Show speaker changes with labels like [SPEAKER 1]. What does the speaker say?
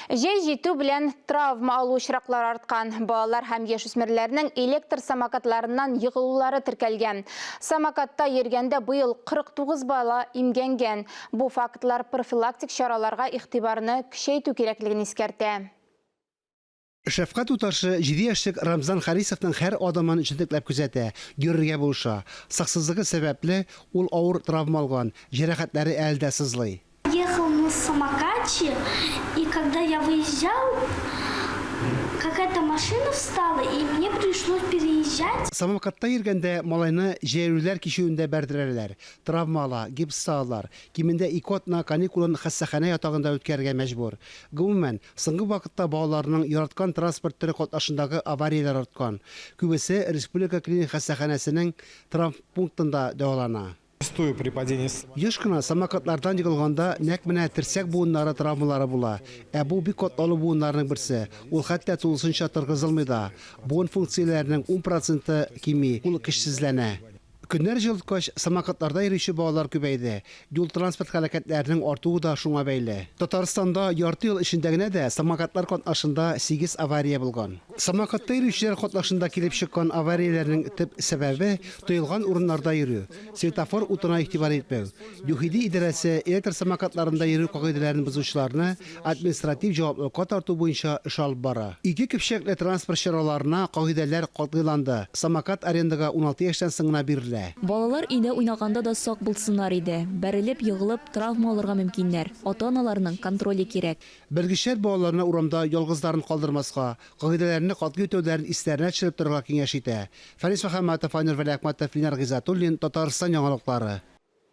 [SPEAKER 1] Жей жету білен травма алу шырақлар артқан. Балалар һәм яшүсмерлерінің электр самокатларынан йығылулары тіркелген. Самокатта ергенде бұйыл 49 бала имгенген. Бұл фактлар профилактик шараларға иқтибарыны күшейту керектігін ескерді.
[SPEAKER 2] Шәфкат утаршы 7 яшьлек Рамзан Харисовның һәр адымын җентекләп күзәтә, görергә булыша. Саксызлыгы сәбәпле ул авыр травма алган, җәрәхәтләре әле дә сызлый.
[SPEAKER 3] Ехал на самокате, и когда я выезжал, какая-то машина встала, и мне пришлось переезжать.
[SPEAKER 2] Самокатта йөргәндә малайны җәйрүләр кичүендә бәрдерәләр. Травмала, гипс салалар. Кимендә 2 атна каникулын хастаханә ятагында үткәрергә мәҗбүр. Гомумән, соңгы вакытта балаларның яраткан транспорт төрі катнашындагы авариялар арткан. Күбесе республика клиник хастаханәсенең травмпунктында дәвалана.
[SPEAKER 4] При падении
[SPEAKER 2] Еш кына самокатлардан егылганда нәкъ менә терсәк буыннары травмалары була. Бу бик катлаулы буыннарның берсе. Ул хәтта тулысынча торгызылмый да. Буын функцияләренең 10% кими, ул көчсезләнә. Көннәр җылыткач самокатларда йөрүче балалар күбәйде. Юл транспорт һәлакәтләренең артуы да шуңа бәйле. Татарстанда ярты ел эчендә генә дә самокатлар катнашында 8 авария булган. Самокатта йөрүчеләр катнашында килеп чыккан аварияләрнең төп сәбәбе тоелган урыннарда йөрү, светофор утына игътибар итмәү. ЮХИДИ идарәсе электр самокатларында йөрү кагыйдәләрен бозучыларны административ җаваплылыкка тарту буенча эш алып бара. Ике көпчәкле транспорт чараларына кагыйдәләр катгыланды. Самокат арендага 16 яшьтән соң гына бирелә.
[SPEAKER 5] Балалар өйдә уйнаганда да сак булсыннар иде. Бәрелеп, йыгылып, травма алырга мөмкиннәр. Ата-аналарның контроле кирәк.
[SPEAKER 2] Белгечләр балаларны урамда ялгызларын калдырмаска, кагыйдәләрне катгый үтәүләрен истәренә төшереп торырга киңәш итә. Фарис Мөхәммәтов, Фанир Вәлиәхмәтов, Ленар Гизатуллин, Татарстан яңалыклары.